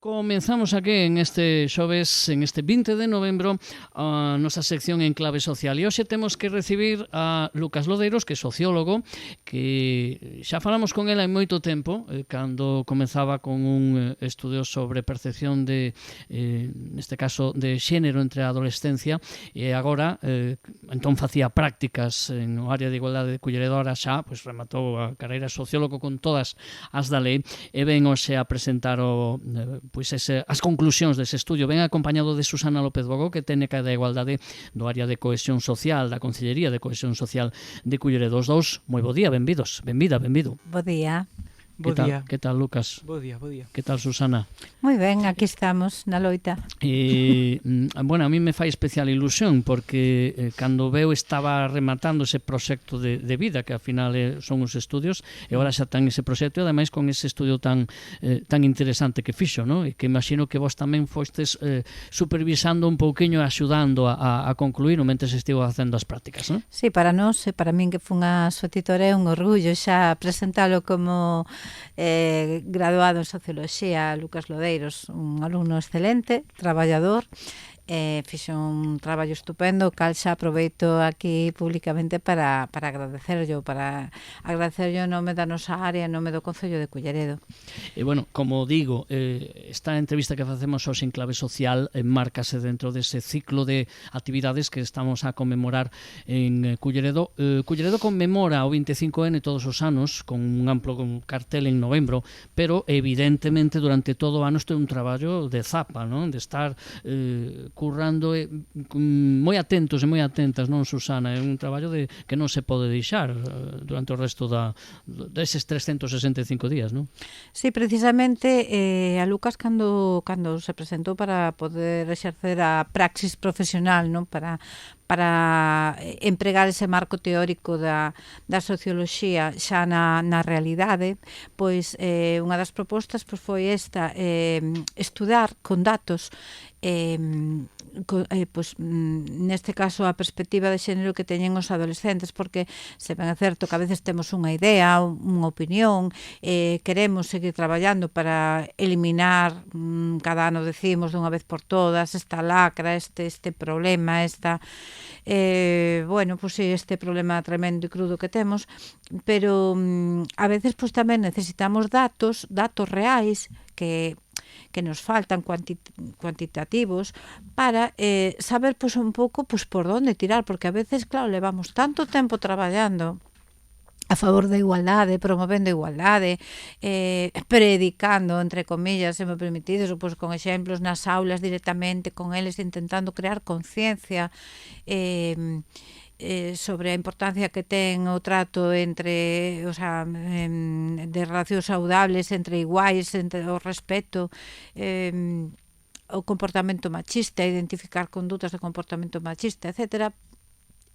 Comenzamos aquí en este xoves, en este 20 de novembro, a nosa sección en clave social. E hoxe temos que recibir a Lucas Lodeiros, que é sociólogo, que xa falamos con ela en moito tempo, cando comenzaba con un estudio sobre percepción de, neste caso, de xénero entre a adolescencia, e agora, entón facía prácticas no área de igualdade de Culleredora, xa, pois rematou a carreira sociólogo con todas as da lei, e ven hoxe a presentar o pois as conclusións dese estudio. Ven acompañado de Susana López Bogó, que técnica da igualdade do área de cohesión social, da Consellería de Cohesión Social de Culleredo. Os dous, moi bo día, benvidos. Benvida, benvido. Bo día. Bo día. Que tal, Lucas? Bo día, bo día. Que tal, Susana? Moi ben, aquí estamos, na loita. Bueno, a mí me fai especial ilusión porque cando veo estaba rematando ese proxecto de vida, que ao final son os estudios, e agora xa ten ese proxecto, e ademais con ese estudio tan interesante que fixo, ¿no? E que imagino que vos tamén fostes supervisando un pouquiño e axudando a concluir o mentes estivo facendo as prácticas, ¿no? Sí, para nós, e para min que fun a súa titora, é un orgullo xa presentalo como graduado en Socioloxía. Lucas Lodeiros, un alumno excelente, traballador, fixo un traballo estupendo, cal xa aproveito aquí públicamente para agradecerlo, en nome da nosa área, en nome do Concello de Culleredo. E bueno, como digo, esta entrevista que facemos hoxe en clave social márcase dentro dese ciclo de actividades que estamos a conmemorar en Culleredo. Culleredo conmemora o 25N todos os anos con un amplo cartel en novembro, pero evidentemente durante todo o ano este é un traballo de zapa, non? De estar currando moi atentos e moi atentas, non, Susana? É un traballo que non se pode deixar durante o resto deses 365 días, non? Sí, precisamente a Lucas cando se presentou para poder exercer a praxis profesional, non, para empregar ese marco teórico da socioloxía xa na realidade, pois unha das propostas pois foi esta, estudar con datos pois, neste caso a perspectiva de xénero que teñen os adolescentes, porque se ben é certo que a veces temos unha idea, unha opinión, queremos seguir traballando para eliminar, cada ano decimos dunha vez por todas, esta lacra, este problema, bueno, pois sí, este problema tremendo e crudo que temos, pero a veces pois tamén necesitamos datos reais que nos faltan cuantitativos para saber pois un pouco pois por onde tirar, porque a veces, claro, levamos tanto tempo traballando a favor da igualdade, promovendo a igualdade, predicando, entre comillas, se me permitides, pois con exemplos nas aulas directamente, con eles intentando crear conciencia sobre a importancia que ten o trato entre, o sea, de relacións saudables entre iguais, entre o respeto, o comportamento machista, identificar condutas de comportamento machista, etcétera.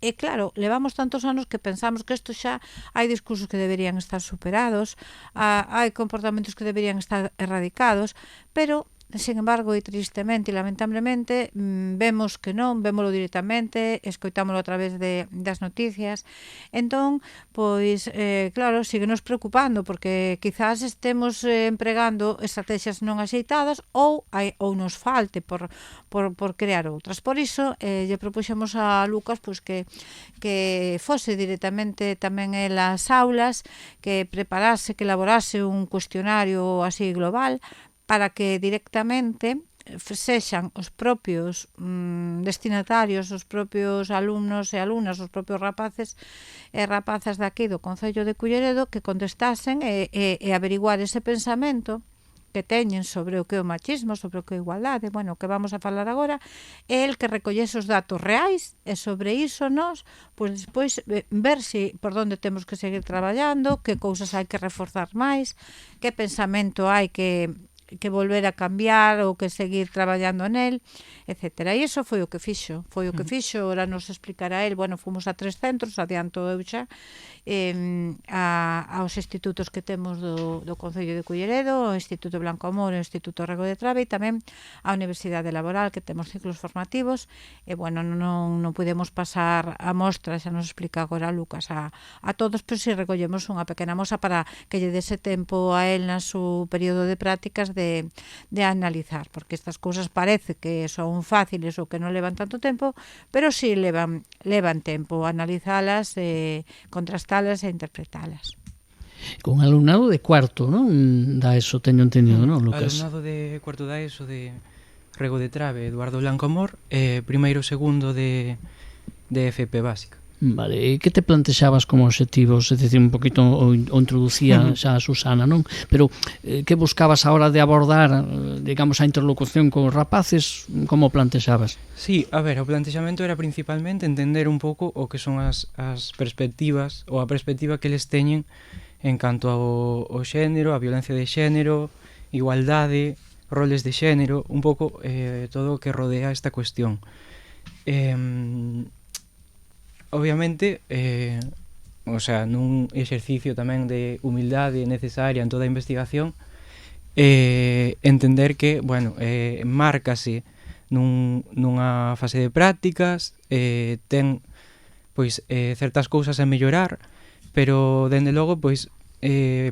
E claro, levamos tantos anos que pensamos que isto xa hai discursos que deberían estar superados, hai comportamentos que deberían estar erradicados, pero sin embargo, e tristemente e lamentablemente, vemos que non, vémolo directamente, escoitámolo a través das noticias. Entón, pois, claro, síguenos preocupando, porque quizás estemos empregando estrategias non axeitadas ou nos falte por crear outras. Por iso, lle propuxemos a Lucas pois que fose directamente tamén en as aulas, que preparase, que elaborase un cuestionario así global, para que directamente sexan os propios destinatarios, os propios alumnos e alumnas, os propios rapaces e rapazas daqui do Concello de Culleredo que contestasen e averiguar ese pensamento que teñen sobre o que é o machismo, sobre o que é a igualdade, bueno, o que vamos a falar agora, é el que recollese os datos reais e sobre iso nós, pois despois ver se por onde temos que seguir traballando, que cousas hai que reforzar máis, que pensamento hai que volver a cambiar ou que seguir traballando nel, etcétera. E iso foi o que fixo, ora nos explicará el, bueno, fomos a 3 centros, adianto eu xa, aos institutos que temos do Concello de Culleredo, o Instituto Blanco Amor e o Instituto Rego de Trave, e tamén a Universidade Laboral, que temos ciclos formativos, e bueno, non podemos pasar a mostra, xa nos explica agora Lucas, a todos, pero si recollemos unha pequena mostra para que lle dese tempo a el na súa período de prácticas de analizar, porque estas cousas parece que son fáciles ou que non levan tanto tempo, pero sí levan tempo analizalas, contrastalas e interpretalas. Con alumnado de cuarto, non? Da eso, teño entendido, non, Lucas? Alumnado de cuarto da ESO de Rego de Trave, Eduardo Blanco Amor, primeiro e segundo de FP básica. Vale, e que te plantexabas como obxectivos? É dicir, un poquito o introducía xa a Susana, non? Pero que buscabas a hora de abordar, digamos, a interlocución cos rapaces? Como plantexabas? Sí, a ver, o plantexamento era principalmente entender un pouco o que son as perspectivas ou a perspectiva que eles teñen en canto ao xénero, a violencia de xénero, igualdade, roles de xénero, un pouco todo o que rodea esta cuestión. Obviamente, o sea, nun exercicio tamén de humildade necesaria en toda a investigación, entender que, bueno, márcase nunha fase de prácticas, ten, pois, certas cousas a mellorar, pero, dende logo, pois,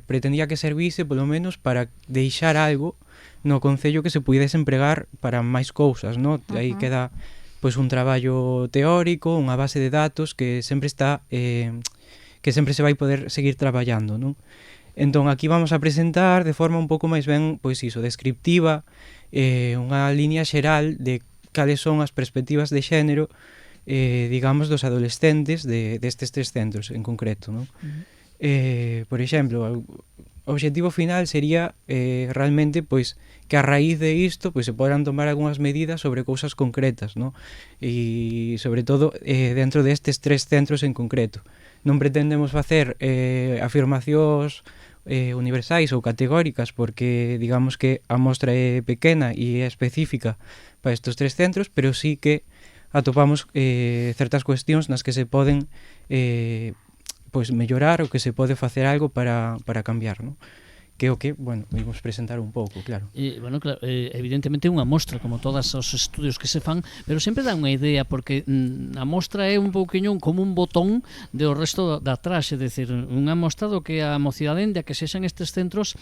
pretendía que servise, polo menos, para deixar algo no Concello que se puidese empregar para máis cousas, non? Aí queda pois un traballo teórico, unha base de datos que sempre está que sempre se vai poder seguir traballando, non? Entón aquí vamos a presentar de forma un pouco máis ben, pois iso, descriptiva, unha liña xeral de cales son as perspectivas de xénero, digamos, dos adolescentes destes tres centros en concreto, non? Por exemplo, o obxectivo final sería realmente, pois, que a raíz de isto pois, se poderán tomar algunhas medidas sobre cousas concretas, ¿no? E sobre todo dentro destes tres centros en concreto. Non pretendemos facer afirmacións universais ou categóricas porque digamos que a mostra é pequena e é específica para estes tres centros, pero sí que atopamos certas cuestións nas que se poden pois mellorar ou que se pode facer algo para cambiar, ¿no? Que é o que, bueno, vimos presentar un pouco, claro. Bueno, claro, evidentemente é unha mostra, como todos os estudios que se fan, pero sempre dá unha idea, porque a mostra é un pouquiño como un botón de o resto da atrás, é dicir, unha mostra do que a mocidade a que sexan estes centros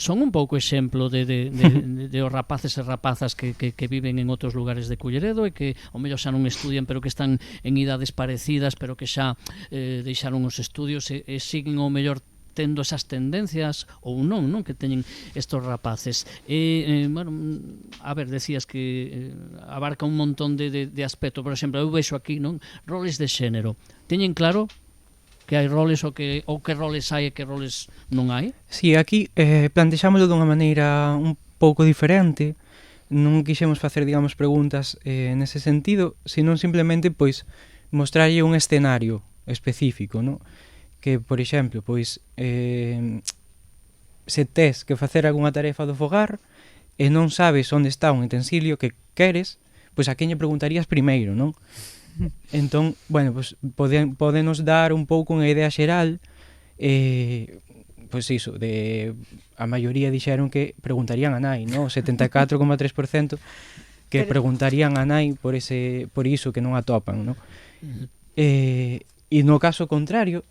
son un pouco exemplo de os rapaces e rapazas que viven en outros lugares de Culleredo e que ao mellor xa non estudian, pero que están en idades parecidas, pero que xa deixaron os estudios e siguen ao mellor tendo esas tendencias ou non que teñen estos rapaces. Bueno, a ver, decías que abarca un montón de aspectos. Por exemplo, eu vexo aquí, non, roles de xénero. Teñen claro que hai roles ou que roles hai e que roles non hai? Si, aquí plantexámoslo dunha maneira un pouco diferente. Non quixemos facer, digamos, preguntas nese sentido, senón simplemente, pois, mostrarlle un escenario específico, non? Que, por exemplo, pois se tes que facer algunha tarefa do fogar e non sabes onde está un utensilio que queres, pois a quen lle preguntarías primeiro, non? Entón, bueno, pois podenos dar un pouco unha idea xeral, pois iso, a maioría dixeron que preguntarían a nai, non? O 74,3% que preguntarían a nai por iso que non atopan, non? E no caso contrario,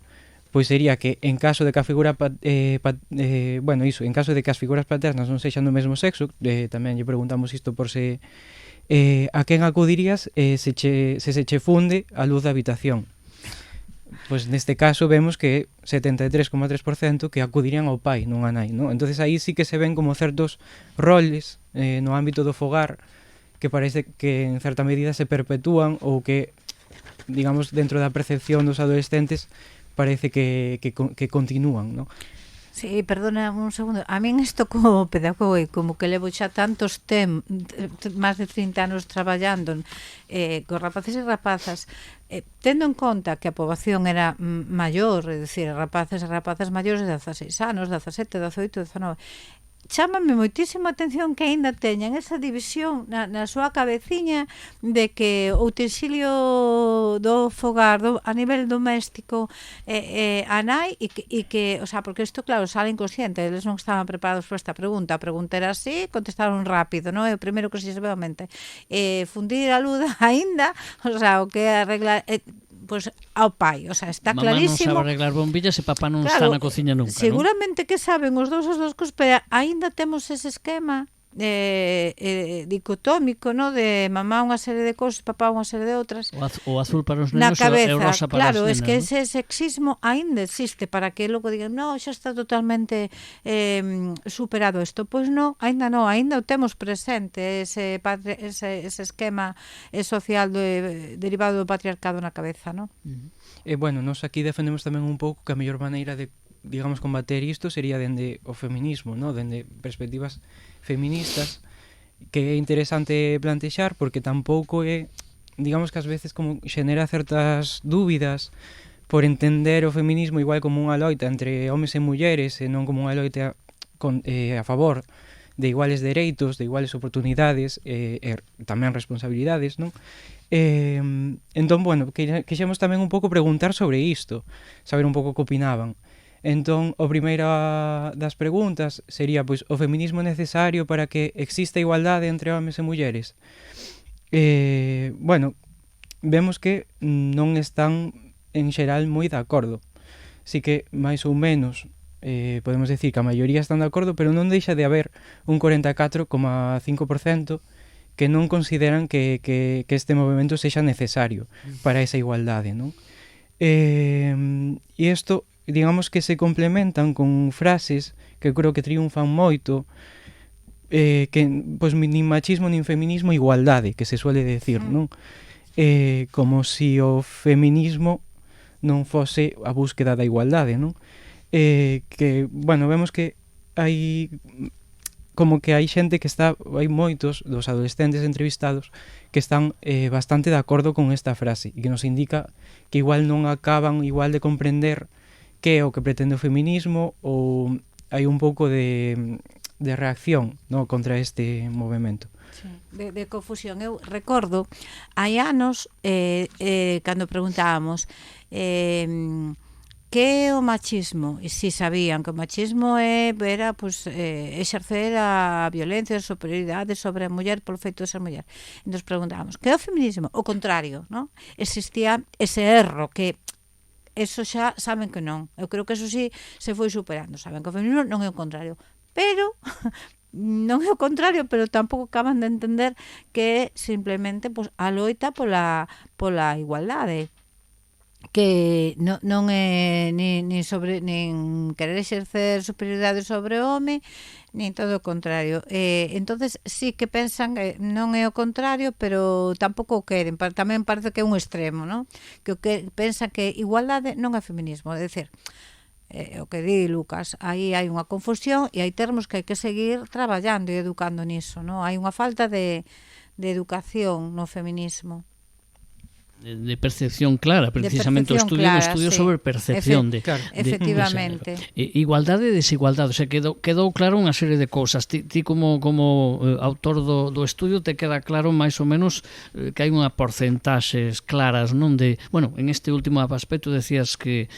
pois sería que en caso de que a figura en caso de que as figuras paternas non sexan do mesmo sexo, tamén lle preguntamos isto por se a quen acudirías se se che funde a luz da habitación. Pois neste caso vemos que 73,3% que acudirían ao pai, non a nai, non? Entonces aí sí que se ven como certos roles no ámbito do fogar que parece que en certa medida se perpetúan ou que, digamos, dentro da percepción dos adolescentes parece que continúan, ¿no? Sí, perdona un segundo. A min isto como pedagogo e como que levo xa tantos máis de 30 anos traballando con rapaces e rapazas, tendo en conta que a poboación era maior, é dicir, rapaces e rapazas maiores de 16 anos, 17, 18, 19, chámame moitísimo a atención que aínda teñan esa división na súa cabeciña de que o utensilio do fogar a nivel doméstico a nai e que, o sea, porque isto claro, sale inconsciente, eles non estaban preparados por esta pregunta, a pregunta era así, contestaron rápido, non? É o primeiro que se ve a mente. Fundir a luz aínda, o sea, o que arregla pois ao pai, o sea, está Mamá clarísimo. non sabe arreglar bombillas e papá non está na cociña nunca, seguramente que saben os dous as dúas cosas, pero aínda temos ese esquema dicotómico, no? De mamá unha serie de cousas, papá unha serie de outras. O azul para os Na nenos cabeza, e o rosa para claro, as nenas. es que ese sexismo aínda existe para que logo digan, no, xa está totalmente superado isto. Pois non, aínda o temos presente ese esquema social derivado do patriarcado na cabeza, no? E bueno, nos aquí defendemos tamén un pouco que a mellor maneira de, digamos, combater isto sería dende o feminismo, no? Dende perspectivas feministas, que é interesante plantexar porque tampouco é, digamos que ás veces como xenera certas dúbidas por entender o feminismo igual como unha loita entre homes e mulleres e non como unha loita a favor de iguales dereitos, de iguales oportunidades e tamén responsabilidades, non? Entón, bueno, quixemos tamén un pouco preguntar sobre isto, saber un pouco que opinaban. Entón, o primeiro das preguntas sería, pois, o feminismo é necesario para que exista igualdade entre homes e mulleres? Bueno, vemos que non están en xeral moi de acordo. Si que, máis ou menos, podemos decir que a maioría están de acordo, pero non deixa de haber un 44,5% que non consideran que este movimento sexa necesario para esa igualdade, non? E isto, digamos que se complementan con frases que creo que triunfan moito, que, pois, nin machismo nin feminismo, igualdade, que se suele decir, non? Como si o feminismo non fose a búsqueda da igualdade, non? Que, bueno, vemos que hai como que hai xente que está, hai moitos dos adolescentes entrevistados que están bastante de acordo con esta frase e que nos indica que igual non acaban igual de comprender que é o que pretende o feminismo ou hai un pouco de reacción, no, contra este movimento. Sí, de confusión. Eu recordo, hai anos, cando preguntábamos que é o machismo, e si sabían que o machismo era pues, exercer a violencia, a superioridade sobre a muller polo feito de ser muller. E nos preguntábamos, que é o feminismo? O contrario, ¿no? Existía ese erro que eso xa saben que non. Eu creo que eso sí se foi superando. Saben que o feminismo non é o contrario. Pero non é o contrario, pero tampouco acaban de entender que é simplemente pues, a loita pola igualdade, que non é nin querer exercer superioridade sobre o home, nin todo o contrario. Entonces sí que pensan que non é o contrario, pero tampouco o queren. Tamén parece que é un extremo, ¿no? Que pensan que igualdade non é feminismo, é dicir, o que di Lucas, aí hai unha confusión e hai termos que hai que seguir traballando e educando niso, ¿no? Hai unha falta de educación no feminismo. De percepción clara, precisamente percepción un clara, estudio sí. sobre percepción Efectivamente. Igualdade e desigualdade, o sea, quedou claro unha serie de cousas. Ti como autor do estudio te queda claro máis ou menos que hai unha porcentaxes claras, non, de, bueno, en este último aspecto decías que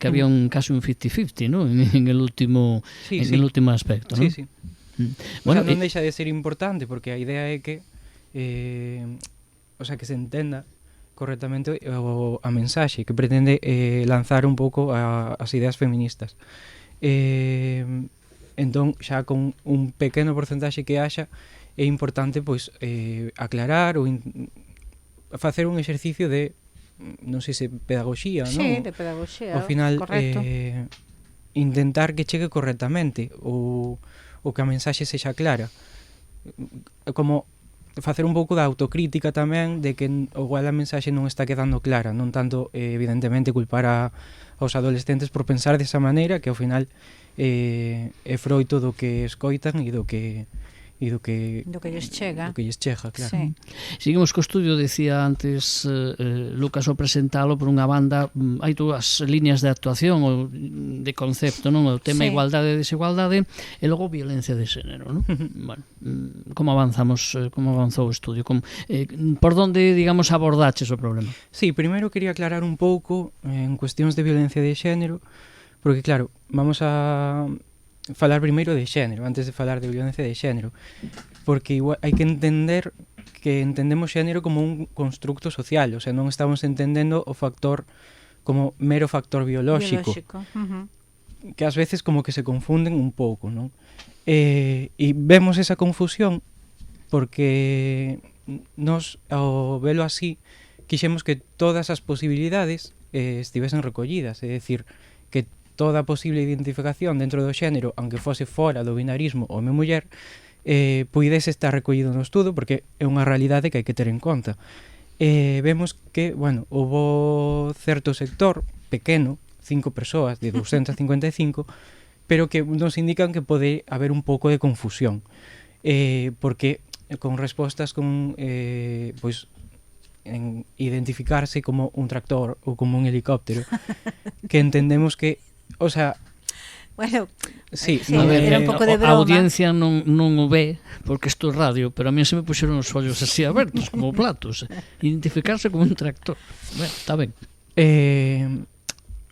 había casi un 50-50, ¿no? En el último el último aspecto, ¿no? Sí, sí. Bueno, non deixa de ser importante porque a idea é que o sea, que se entenda correctamente a mensaxe que pretende lanzar un pouco as ideas feministas. Entón, xa con un pequeno porcentaxe que haxa, é importante pois aclarar ou facer un exercicio de, non sei se pedagogía, sí, non? De pedagogía, ao final, correcto. intentar que chegue correctamente ou que a mensaxe sexa clara. Como facer un pouco da autocrítica tamén de que igual a mensaxe non está quedando clara, non tanto evidentemente culpar aos adolescentes por pensar desa maneira, que ao final é froito do que escoitan e do que lles chega, claro. Sí. Seguimos co estudio, decía antes Lucas ao presentalo, por unha banda hai dúas líneas de actuación ou de concepto, non? O tema igualdade e desigualdade e logo violencia de xénero, non? Bueno, como avanzou o estudio? Por onde, digamos, abordaches o problema? Sí, primeiro quería aclarar un pouco en cuestións de violencia de xénero, porque claro, vamos a falar primeiro de xénero antes de falar de violencia de xénero, porque igual hai que entender que entendemos xénero como un constructo social, o sea, non estamos entendendo o factor como mero factor biolóxico. Que ás veces como que se confunden un pouco, non? E vemos esa confusión porque nos, ao velo así, quixemos que todas as posibilidades estivesen recollidas, é dicir, que toda posible identificación dentro do xénero, aunque fose fora do binarismo home-muller, puidese estar recollido no estudo, porque é unha realidade que hai que ter en conta. Vemos que, bueno, houve certo sector pequeno, 5 persoas de 255, pero que nos indican que pode haber un pouco de confusión, porque con respostas con pois en identificarse como un tractor ou como un helicóptero, que entendemos que, o sea, bueno, sí, a ver, era un pouco de broma. A audiencia non o ve, porque isto é radio, pero a mí se me puxeron os ollos así abertos, como platos. Identificarse como un tractor. Bueno, está ben.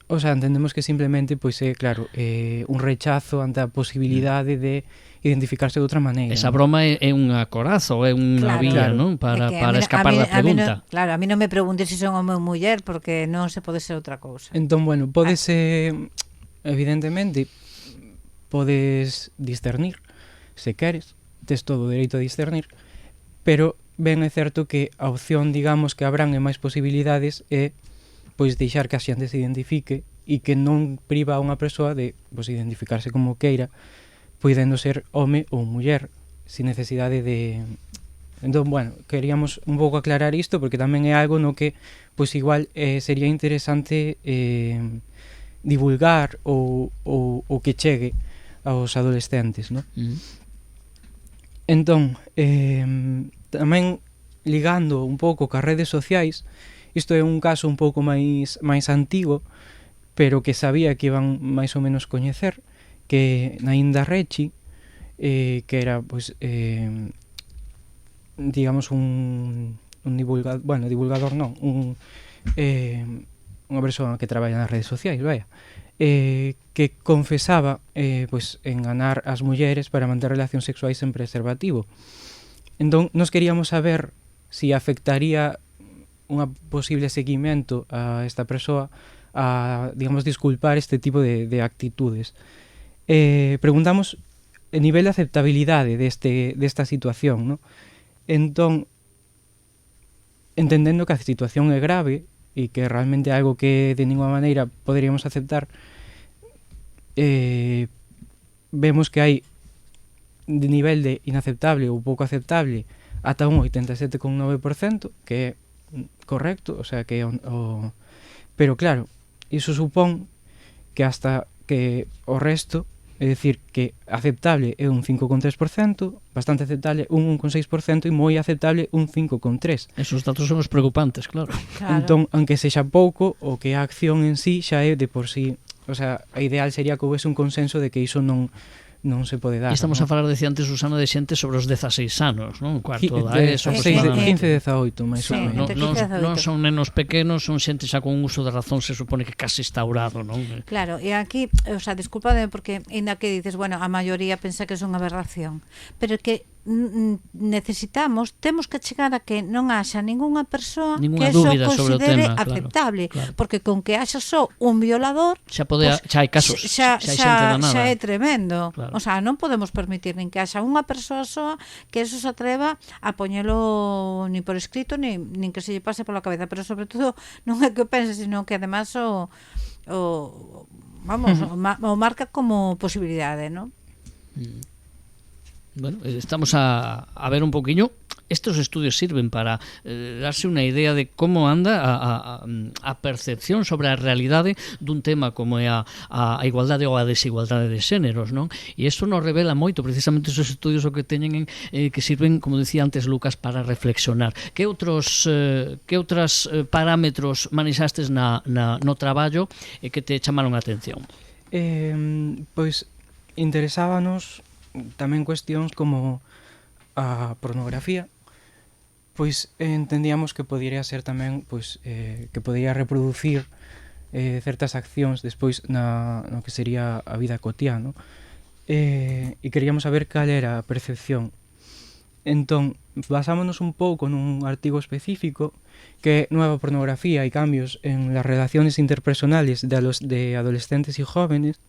O sea, entendemos que simplemente, pois é, claro, un rechazo ante a posibilidade de identificarse de outra maneira. Esa broma é unha coraza ou é unha vía, non? Para escapar da pregunta. Claro, a mí non me preguntes se son home ou muller, porque non se pode ser outra cousa. Entón, bueno, podese, evidentemente, podes discernir, se queres, tes todo o dereito a discernir, pero ben é certo que a opción, digamos, que abrangue máis posibilidades é pois deixar que a xente se identifique e que non priva a unha persoa de pois, identificarse como queira, podendo ser home ou muller, sin necesidade de... Entón, bueno, queríamos un pouco aclarar isto, porque tamén é algo no que, pois igual, sería interesante divulgar ou que chegue aos adolescentes, non? Entón, tamén ligando un pouco cas redes sociais, isto é un caso un pouco máis antigo, pero que sabía que iban máis ou menos coñecer, que Nainda Rechi, que era, pois, digamos, un divulgador, bueno, divulgador non, unha persoa que traballa nas redes sociais, vaya, que confesaba, pois, enganar as mulleres para manter relacións sexuais sen preservativo. Entón, nos queríamos saber si afectaría unha posible seguimento a esta persoa a, digamos, disculpar este tipo de actitudes. Preguntamos o nivel de aceptabilidade desta situación, ¿no? Entón, entendendo que a situación é grave e que realmente é algo que de ninguna maneira poderíamos aceptar, vemos que hai de nivel de inaceptable ou pouco aceptable ata un 87,9%, que é correcto, o sea, que pero claro, iso supón que hasta que o resto, é dicir, que aceptable é un 5,3%, bastante aceptable un 1,6% e moi aceptable un 5,3%. Esos datos son os preocupantes, claro. Entón, aunque sexa pouco, o que a acción en sí xa é de por sí, o sea, a ideal sería que houvese un consenso de que iso non se pode dar. E estamos a falar, decía antes Susana, de xente sobre os 16 anos, non? Cuarto da ESO, 15-18, máis ou menos. Non son nenos pequenos, son xente xa con un uso de razón, se supone que casi instaurado, non? Claro, e aquí, o sea, discúlpame porque ainda que dices, bueno, a maioría pensa que é unha aberración, pero que temos que chegar a que non haxa ningunha persoa que eso considere aceptable, claro. Porque con que haxa só un violador xa hai casos, xa é tremendo, claro. O sea, non podemos permitir nin que haxa unha persoa soa que eso se atreva a poñelo nin por escrito nin que se lle pase pola cabeza, pero sobre todo non é que o pense, sino que además o marca como posibilidade, non? Bueno, estamos a ver un poquinho. Estos estudios sirven para darse unha idea de como anda a percepción sobre a realidade dun tema como é a igualdade ou a desigualdade de xéneros, non? E isto nos revela moito, precisamente esos estudios o que teñen que sirven, como decía antes Lucas, para reflexionar. Que outros parámetros manexastes no traballo que te chamaron a atención? Pois interesábanos tamén cuestións como a pornografía, pois entendíamos que podría ser tamén pois, que podría reproducir certas accións despois no que sería a vida cotiá, no? E queríamos saber cal era a percepción. Entón, basámonos un pouco nun artigo específico que é Nueva pornografía y cambios en las relaciones interpersonales de adolescentes y jóvenes,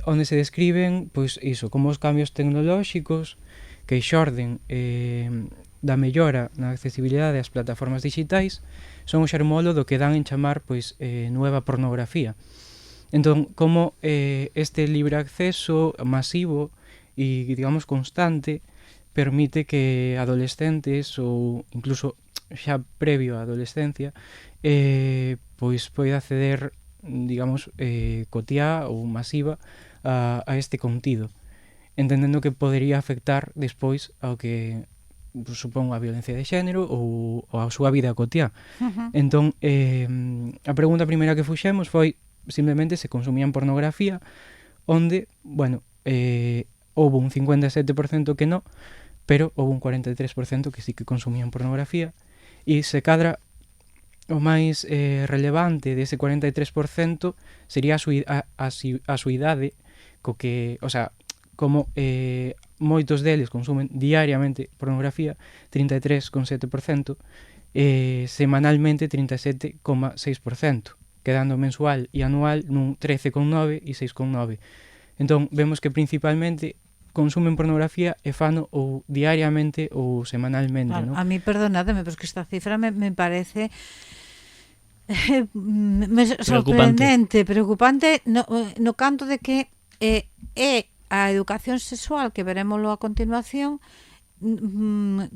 onde se describen, pois, iso, como os cambios tecnolóxicos que xorden da mellora na accesibilidade ás plataformas digitais son o xermolo do que dan en chamar, pois, nueva pornografía. Entón, como este libre acceso masivo e, digamos, constante permite que adolescentes ou incluso xa previo á adolescencia pois poida acceder, digamos, cotiá ou masiva a este contido, entendendo que podería afectar despois ao que supón a violencia de xénero ou a súa vida cotiá. Entón, a pregunta primeira que fuxemos foi simplemente se consumían pornografía, onde, bueno, houve un 57% que non, pero houve un 43% que sí que consumían pornografía, e se cadra o máis relevante dese 43% sería a súa idade, co que, o sea, como moitos deles consumen diariamente pornografía, 33,7%, semanalmente 37,6%, quedando mensual e anual nun 13,9 e 6,9. Entón, vemos que principalmente consumen pornografía e fano ou diariamente ou semanalmente, Claro, ¿no? a mí, perdonádeme, pero es que esta cifra me parece preocupante no canto de que é a educación sexual que veremoslo a continuación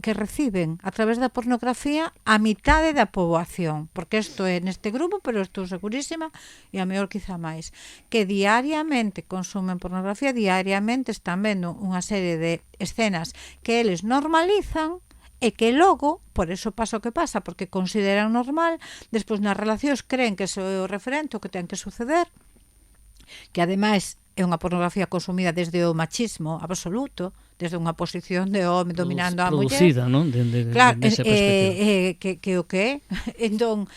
que reciben a través da pornografía a mitade da poboación, porque isto é neste grupo, pero estou segurísima, e a mellor quizá máis, que diariamente consumen pornografía, diariamente están vendo unha serie de escenas que eles normalizan e que logo, por eso pasa o que pasa, porque consideran normal, despois nas relacións creen que iso é o referente, o que ten que suceder, que ademais é unha pornografía consumida desde o machismo absoluto, desde unha posición de home dominando a muller. Producida, non? Claro, Desa perspectiva. que o que é. Entón,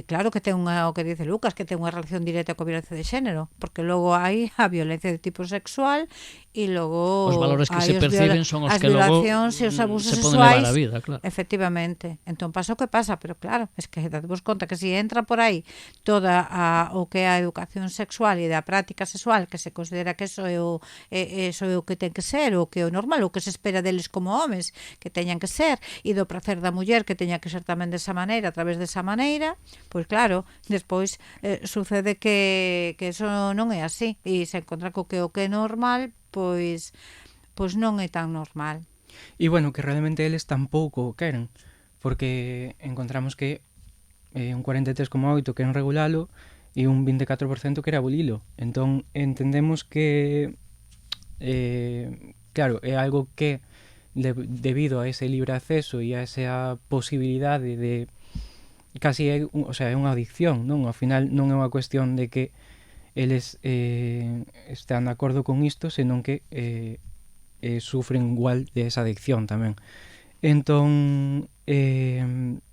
claro que ten o que dice Lucas, que ten unha relación directa coa violencia de xénero, porque logo hai a violencia de tipo sexual e logo Os valores que se perciben son os que logo e os abusos se poden levar sexuais, a vida, claro. Efectivamente. Entón pasa o que pasa, pero claro, es que dadevos conta que se entra por aí toda o que é a educación sexual e da práctica sexual, que se considera que eso é o que ten que ser, o que é o normal, o que se espera deles como homes que teñan que ser, e do prazer da muller que teña que ser tamén desa maneira, a través desa maneira, pois claro, despois sucede que eso non é así, e se encontra co que o que é normal, pois non é tan normal. E bueno, que realmente eles tampouco queren, porque encontramos que un 43,8 queren regulalo e un 24% quere abolilo. Entón, entendemos que claro, é algo que debido a ese libre acceso e a esa posibilidade de casi é, o sea, é unha adicción, non? Ao final non é unha cuestión de que eles están de acordo con isto, senón que sufren igual de esa adicción tamén. Entón,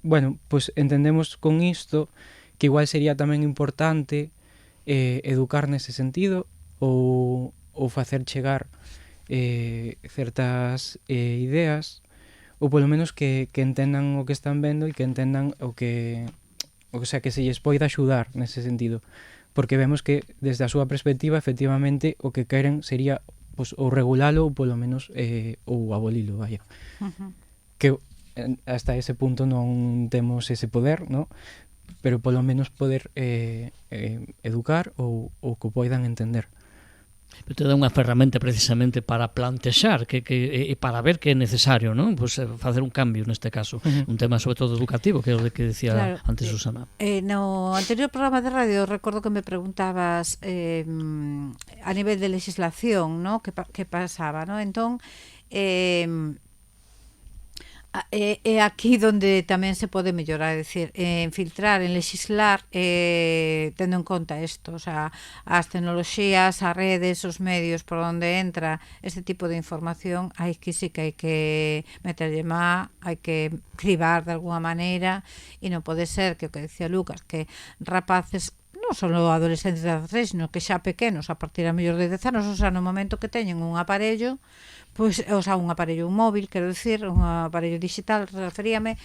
bueno, pues entendemos con isto que igual sería tamén importante educar nese sentido ou facer chegar certas ideas, ou polo menos que entendan o que están vendo e que entendan o sea, que se lles poida axudar nese sentido, porque vemos que desde a súa perspectiva efectivamente o que queren sería pues, ou regulalo ou polo menos ou abolilo, vaya. Que hasta ese punto non temos ese poder, ¿no? Pero polo menos poder educar ou que poidan entender. Pero te dá unha ferramenta precisamente para plantexar que para ver que é necesario, non? Pues facer un cambio neste caso, un tema sobre todo educativo, que é o que decía claro, antes Susana. No anterior programa de radio recordo que me preguntabas a nivel de legislación, ¿no? Que pasaba, ¿no? Entón, é aquí donde tamén se pode mellorar, é dicir, en filtrar, en legislar, tendo en conta isto, o sea, as tecnoloxías, as redes, os medios por onde entra este tipo de información, hai que sí que hai que meterlle má, hai que cribar de alguna maneira, e non pode ser que o que decía Lucas, que rapaces, non non só adolescentes de 16, sino que xa pequenos, a partir a mellor de 10 anos, o sea, no momento que teñen un aparello, pois, o sea, un aparello móvil, quero dicir, un aparello digital, referíame,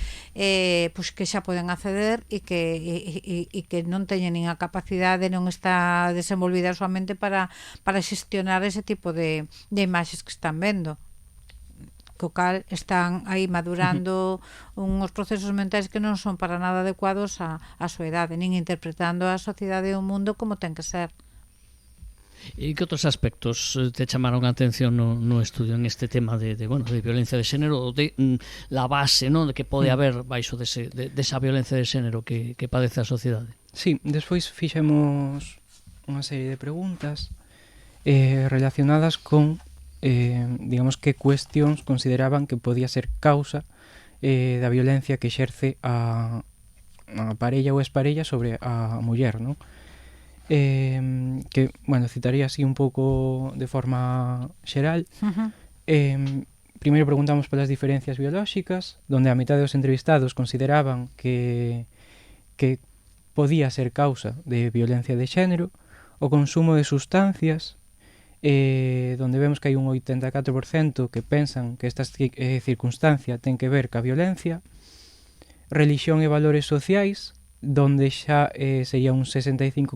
pois que xa poden acceder e que non teñen nin a capacidade, non está desenvolvida a súa mente para xestionar ese tipo de imaxes que están vendo, co cal están aí madurando uns procesos mentais que non son para nada adecuados á súa idade, nin interpretando a sociedade e o mundo como ten que ser. E que outros aspectos te chamaron a atención no estudio en este tema de violencia de xénero, ou de la base, non, de que pode haber baixo desa violencia de xénero que padece a sociedade? Sí, despois fixemos unha serie de preguntas relacionadas con digamos que cuestións consideraban que podía ser causa da violencia que exerce a parella ou exparella sobre a muller, non? Que, bueno, citaría así un pouco de forma xeral. Primeiro preguntamos polas diferencias biolóxicas, donde a mitad dos entrevistados consideraban que podía ser causa de violencia de xénero, o consumo de sustancias, donde vemos que hai un 84% que pensan que esta circunstancia ten que ver ca violencia, religión e valores sociais, donde xa sería un 65,2%,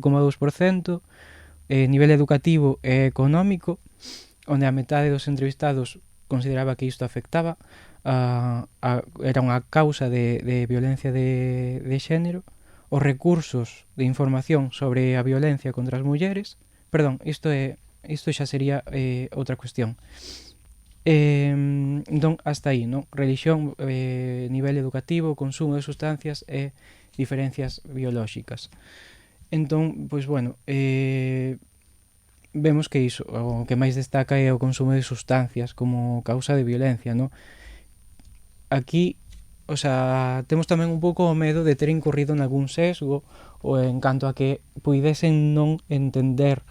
nivel educativo e económico, onde a metade dos entrevistados consideraba que isto afectaba, era unha causa de violencia de xénero, os recursos de información sobre a violencia contra as mulleres, perdón, isto xa sería outra cuestión. Entón, hasta aí, non? Religión, nivel educativo, consumo de sustancias e diferencias biolóxicas. Entón, pois, bueno, vemos que iso, o que máis destaca é o consumo de sustancias como causa de violencia, non? Aquí, o sea, temos tamén un pouco o medo de ter incurrido en algún sesgo ou en canto a que puidesen non entender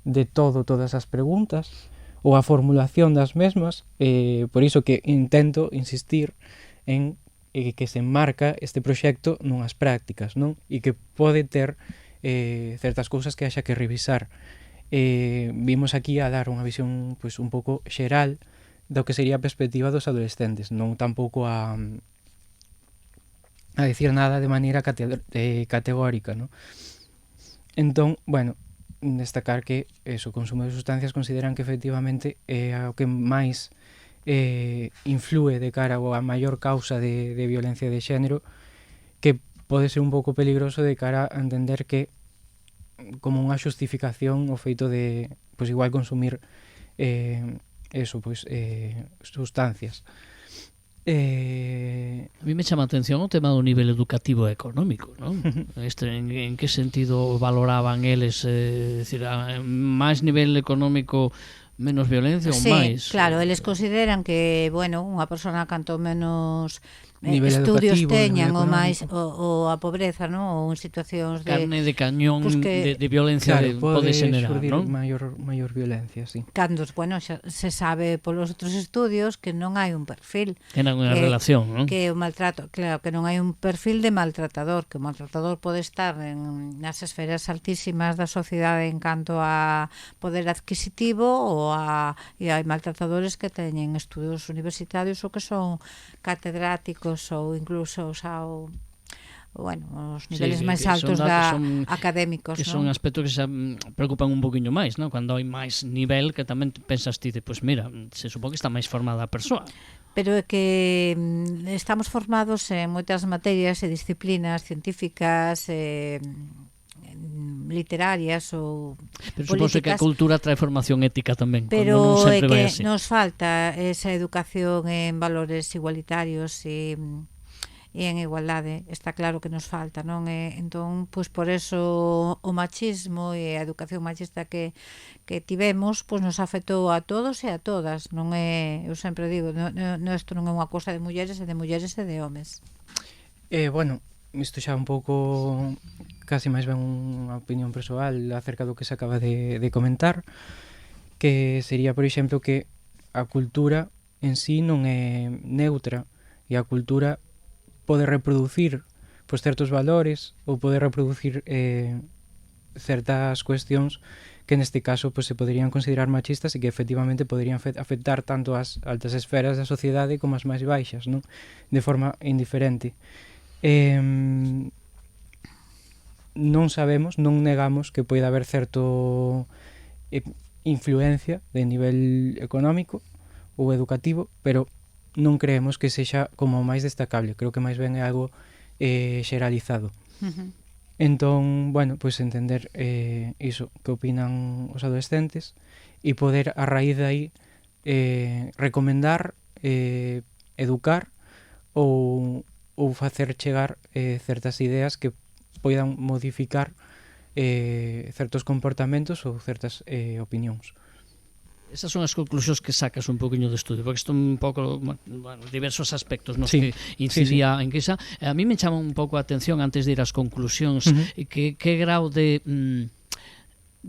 de todas as preguntas ou a formulación das mesmas, por iso que intento insistir en que se enmarca este proxecto nunhas prácticas, non? E que pode ter certas cousas que haxa que revisar. Vimos aquí a dar unha visión pois, un pouco xeral do que sería a perspectiva dos adolescentes, non tampouco a decir nada de maneira categórica, non? Entón, bueno, destacar que o consumo de sustancias consideran que efectivamente é o que máis influe de cara a maior causa de violencia de xénero, que pode ser un pouco peligroso de cara a entender que como unha xustificación o feito de, pois igual consumir sustancias. A mí me chama a atención o tema do nivel educativo e económico, non? En que sentido valoraban eles, decir, máis nivel económico menos violencia ou máis? Sí, claro, eles consideran que, bueno, unha persona canto menos estudios teñan ou máis ou a pobreza, non? Ou en situacións de carne de cañón, pues que, de violencia, claro, pode xenerar, non? Maior violencia, sí. Cando, bueno, xa se sabe polos outros estudios que non hai un perfil, que non hai unha relación, non? Que o maltrato, claro, que non hai un perfil de maltratador, que o maltratador pode estar nas esferas altísimas da sociedade en canto a poder adquisitivo e hai maltratadores que teñen estudos universitarios ou que son catedráticos ou incluso os niveles máis altos académicos, que son aspectos que se preocupan un poquinho máis, non? Cando hai máis nivel, que tamén pensas ti, pois mira, se supón que está máis formada a persoa. Pero é que estamos formados en moitas materias e disciplinas científicas, literarias ou pero suposo que a cultura trae formación ética tamén, pero non sempre é que vai así. Nos falta esa educación en valores igualitarios e en igualdade, está claro que nos falta, non? Entón, pois por eso o machismo e a educación machista que tivemos, pois nos afectou a todos e a todas, non é, eu sempre digo, isto non é unha cousa de mulleres e de homes. Bueno, isto xa un pouco casi máis ben unha opinión persoal acerca do que se acaba de comentar, que sería, por exemplo, que a cultura en sí non é neutra e a cultura pode reproducir pois certos valores ou pode reproducir certas cuestións que neste caso pues, se poderían considerar machistas e que efectivamente poderían afectar tanto as altas esferas da sociedade como as máis baixas, non? De forma indiferente. Non sabemos, non negamos que poida haber certo influencia de nivel económico ou educativo, pero non creemos que sexa como máis destacable. Creo que máis ben é algo xeralizado. Entón, bueno, pois entender iso que opinan os adolescentes e poder a raíz de aí recomendar, educar ou facer chegar certas ideas que poidan modificar certos comportamentos ou certas opinións. Esas son as conclusións que sacas un poquinho do estudio, porque isto un pouco, bueno, diversos aspectos nos que incidía en que esa. A mí me chama un pouco a atención antes de ir ás conclusións que grau de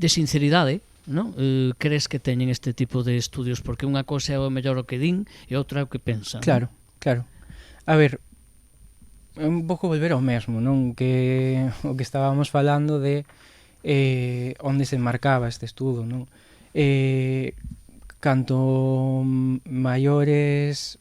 sinceridade, ¿no? Crees que teñen este tipo de estudios, porque unha cousa é o mellor o que din e outra é o que pensan. Claro, claro. A ver, un pouco volver ao mesmo, non? Que o que estábamos falando de onde se marcaba este estudo, non? Canto maiores,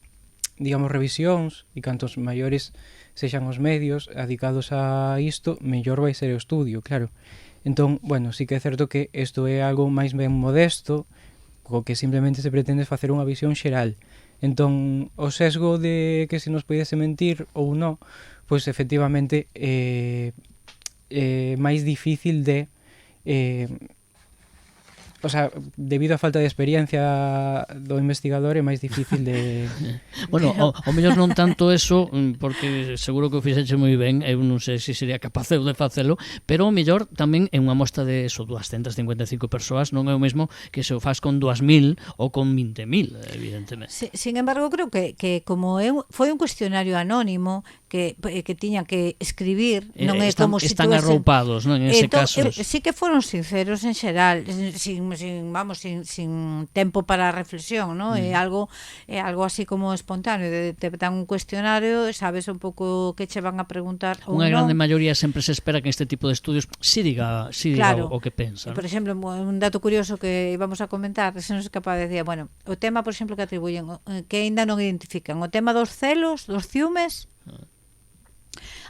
digamos, revisións e cantos maiores sexan os medios dedicados a isto, mellor vai ser o estudio, claro. Entón, bueno, sí que é certo que isto é algo máis ben modesto, co que simplemente se pretende facer unha visión xeral. Entón, o sesgo de que se nos podese mentir ou non, pois efectivamente é máis difícil de o sea, debido á falta de experiencia do investigador é máis difícil de... Bueno, o mellor non tanto eso, porque seguro que o fixeche moi ben, eu non sei se sería capaz de facelo, pero o mellor tamén é unha mostra de eso, 255 persoas, non é o mesmo que se o faz con 2.000 ou con 20.000, evidentemente. Sin embargo, creo que como foi un cuestionario anónimo que tiñan que escribir, non é como se están arroupados, non, en ese caso. Sí que foron sinceros en xeral, sin tempo para a reflexión, ¿no? É algo así como espontáneo, te dan un cuestionario, sabes un pouco que che van a preguntar ou non. Unha grande maioría sempre se espera que este tipo de estudios si diga claro, o que pensa. Por exemplo, un dato curioso que íbamos a comentar, se non se capaz de decir, bueno, o tema, por exemplo, que atribuyen, que aínda non identifican, o tema dos celos, dos ciúmes,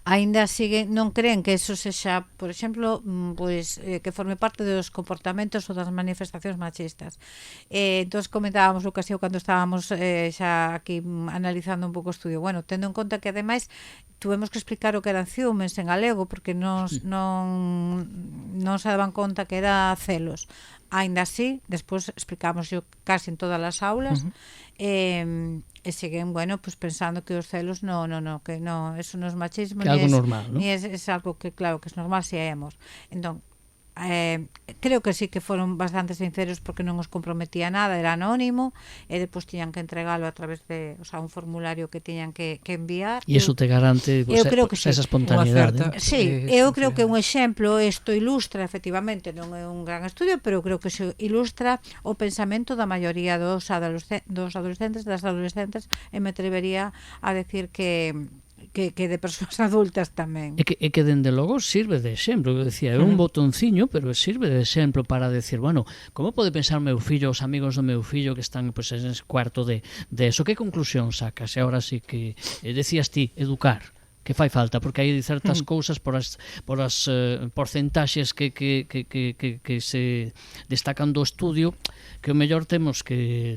aínda non creen que eso sexa, por exemplo, pois que forme parte dos comportamentos ou das manifestacións machistas. Entón comentábamos Lucas e eu cando estábamos xa aquí analizando un pouco o estudio, bueno, tendo en conta que ademais tuvemos que explicar o que eran ciúmes en galego porque non se daban conta que era celos. Aínda así, despois explicamos casi en todas as aulas, e seguen, bueno, pues pensando que os celos que no, eso non é machismo, que é algo normal, ¿no? Ni é algo que, claro, que é normal se hemos. Entón, creo que sí que foron bastante sinceros porque non os comprometía nada, era anónimo e depois tiñan que entregalo a través de, un formulario que tiñan que enviar. E iso te garante esa espontaneidade. Sí, eu creo que un exemplo, isto ilustra efectivamente, non é un gran estudio, pero creo que se ilustra o pensamento da maioría dos adolescentes, das adolescentes, e me atrevería a decir que de persoas adultas tamén. E que dende logo sirve de exemplo, eu decía, é un botonciño, pero sirve de exemplo para decir, bueno, como pode pensar meu fillo, os amigos do meu fillo que están pues, en ese cuarto de eso, que conclusión sacas? E agora sí que decías ti, educar, que fai falta, porque hai certas cousas por as porcentaxes que se destacan do estudio que o mellor temos que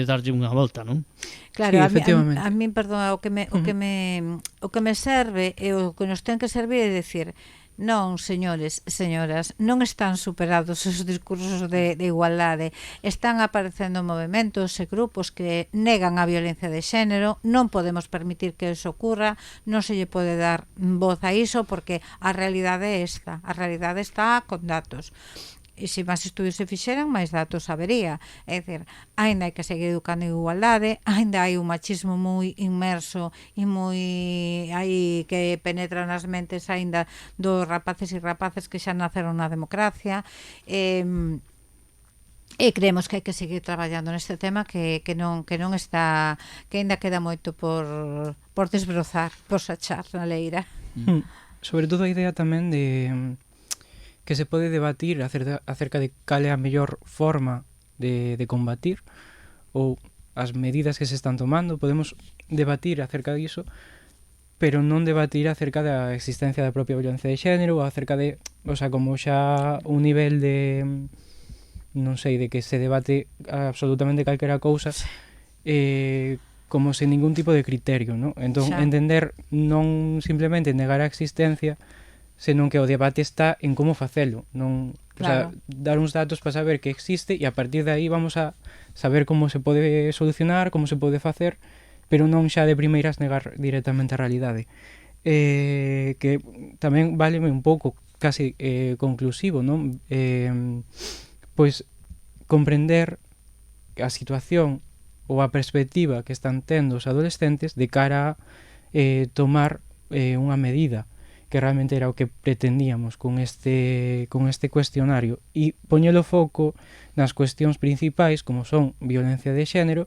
darlle unha volta, non? Claro, sí, a mí, perdón, o que me serve e o que nos ten que servir é dicir, non, señores, señoras, non están superados os discursos de igualdade, están aparecendo movementos e grupos que negan a violencia de xénero, non podemos permitir que eso ocurra, non se lle pode dar voz a iso porque a realidade está con datos. E se máis estudios se fixeran, máis datos habería. É dicir, ainda hai que seguir educando en igualdade, ainda hai un machismo moi inmerso e moi aí que penetra nas mentes ainda dos rapaces e rapaces que xa naceron na democracia. E creemos que hai que seguir traballando neste tema que non está, que ainda queda moito por desbrozar, por sachar na leira. Sobre todo a idea tamén de que se pode debatir acerca de cal é a mellor forma de combatir ou as medidas que se están tomando. Podemos debatir acerca diso, pero non debatir acerca da existencia da propia violencia de xénero ou acerca de, o sea, como xa un nivel de, non sei, de que se debate absolutamente calquera cousa, como sen ningún tipo de criterio, ¿no? Entón, entender non simplemente negar a existencia, senón que o debate está en como facelo, non, claro. O sea, dar uns datos para saber que existe e a partir de aí vamos a saber como se pode solucionar, como se pode facer, pero non xa de primeiras negar directamente a realidade. Que tamén váleme un pouco casi conclusivo, non? Pois comprender a situación ou a perspectiva que están tendo os adolescentes de cara a tomar unha medida, que realmente era o que pretendíamos con este cuestionario, e poñelo foco nas cuestións principais como son violencia de xénero,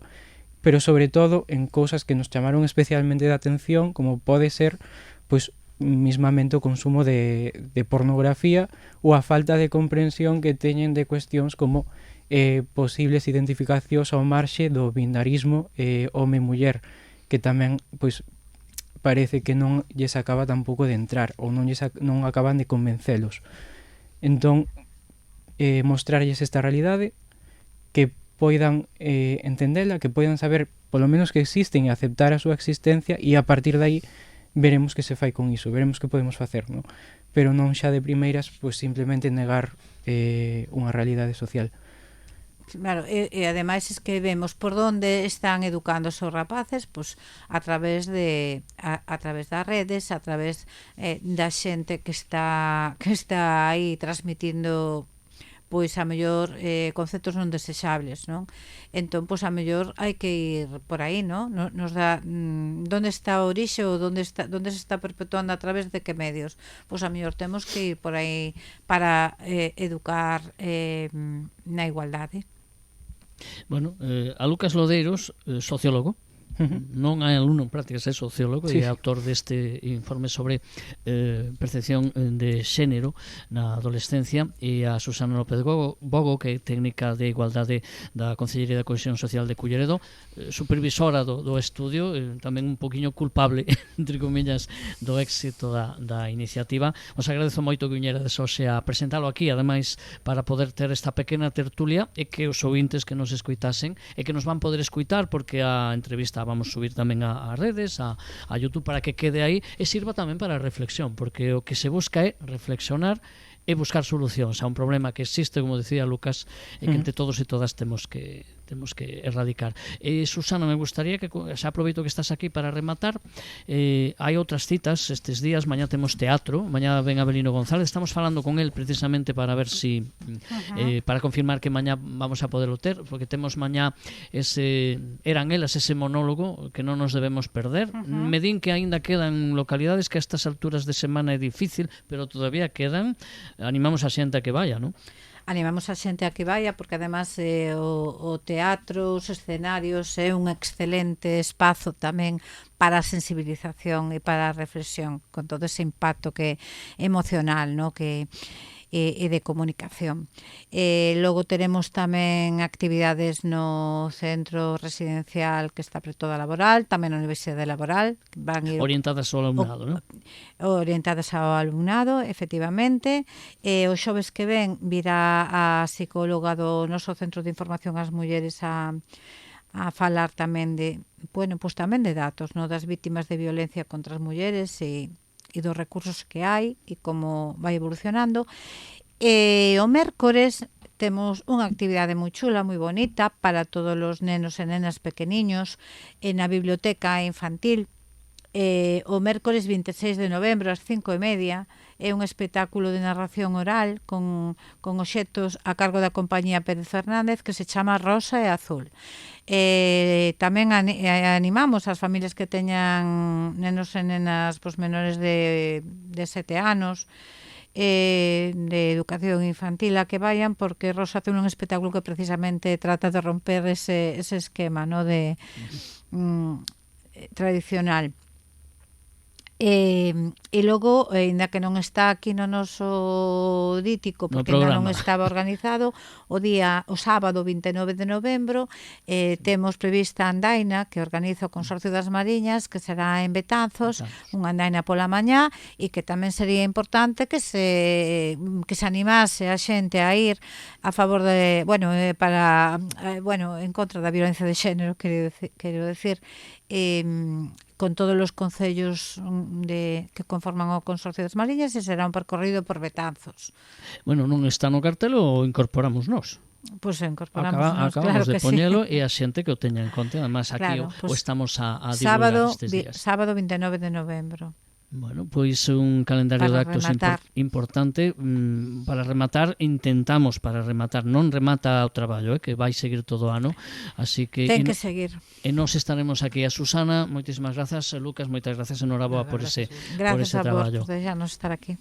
pero sobre todo en cousas que nos chamaron especialmente de atención, como pode ser pois mismamente o consumo de pornografía ou a falta de comprensión que teñen de cuestións como posibles identificacións ao marxe do binarismo home-muller, que tamén pois parece que non lles acaba tampouco de entrar ou non acaban de convencelos. Entón, mostrarlles esta realidade, que poidan entendela, que poidan saber polo menos que existen e aceptar a súa existencia, e a partir de aí veremos que se fai con iso, veremos que podemos facer, non? Pero non xa de primeiras pois simplemente negar unha realidade social. Claro, e ademais es que vemos por onde están educando os seus rapaces, pois a través das redes, a través da xente que está aí transmitindo pois a mellor conceptos non desexables, non? Entón, pois a mellor hai que ir por aí, non? Nos dá onde está a orixe ou onde se está perpetuando a través de que medios. Pois a mellor temos que ir por aí para educar na igualdade. Bueno, a Lucas Lodeiros, sociólogo, non é alumno en prácticas, é sociólogo e é autor deste informe sobre percepción de xénero na adolescencia, e a Susana López Bogo, que é técnica de igualdade da Consellería de Cohesión Social de Culleredo, supervisora do estudio, tamén un poquinho culpable, entre comillas, do éxito da iniciativa. Os agradezo moito que viñerades hoxe a presentalo aquí, ademais, para poder ter esta pequena tertulia, e que os ouvintes que nos escoitasen e que nos van poder escoitar, porque a entrevista vamos subir tamén a redes, a YouTube, para que quede aí e sirva tamén para a reflexión, porque o que se busca é reflexionar e buscar solucións a un problema que existe, como decía Lucas, e que entre todos e todas temos que erradicar. Susana, me gustaría que xa aproveito que estás aquí para rematar. Hai outras citas estes días, mañá temos teatro, mañá ven Abelino González, estamos falando con él precisamente para ver si para confirmar que mañá vamos a poderlo ter, porque temos mañá eran elas, ese monólogo que non nos debemos perder. Me din que aínda quedan localidades que a estas alturas de semana é difícil, pero todavía quedan. Animamos a xente a que vaya, non? Animamos a xente a que vaya, porque además o teatro, os escenarios é un excelente espazo tamén para a sensibilización e para a reflexión, con todo ese impacto que emocional, ¿no? que e de comunicación. Logo teremos tamén actividades no centro residencial que está preto da Laboral, tamén na Universidade Laboral, van ir orientadas ao alumnado, non? Orientadas ao alumnado, efectivamente. Os xoves que ven virá a psicóloga do noso Centro de Información ás Mulleres a falar tamén de, bueno, pois tamén de datos, no, das vítimas de violencia contra as mulleres e dos recursos que hai e como vai evolucionando. O mércores temos unha actividade moi chula, moi bonita para todos os nenos e nenas pequeniños na biblioteca infantil. O mércores 26 de novembro ás 5:30 é un espectáculo de narración oral con obxectos a cargo da compañía Pérez Fernández que se chama Rosa e Azul. Tamén animamos as familias que teñan nenos e nenas menores de 7 anos de educación infantil a que vayan, porque Rosa ten un espectáculo que precisamente trata de romper ese esquema, ¿no? de tradicional. E logo, ainda que non está aquí no noso dítico, porque ainda non estaba organizado, o sábado 29 de novembro temos prevista a andaina que organiza o Consorcio das Mariñas, que será en Betanzos, unha andaina pola mañá, e que tamén sería importante que se animase a xente a ir a favor de, en contra da violencia de xénero, quero decir, con todos os concellos que conforman o Consorcio das Mariñas, e será un percorrido por Betanzos. Bueno, non está no cartel, o incorporamos nós. Pois incorporamos acabamos de poñelo e a xente que o teña en conta. Además, aquí o estamos a divulgar estes días. Sábado 29 de novembro. Bueno, pois un calendario de actos importante para rematar. Non remata o traballo, que vai seguir todo o ano, así que ten que seguir. E nós estaremos aquí. A Susana, moitísimas grazas. Lucas, moitas grazas, enhoraboa por ese traballo. Gracias a vos por deixarnos estar aquí.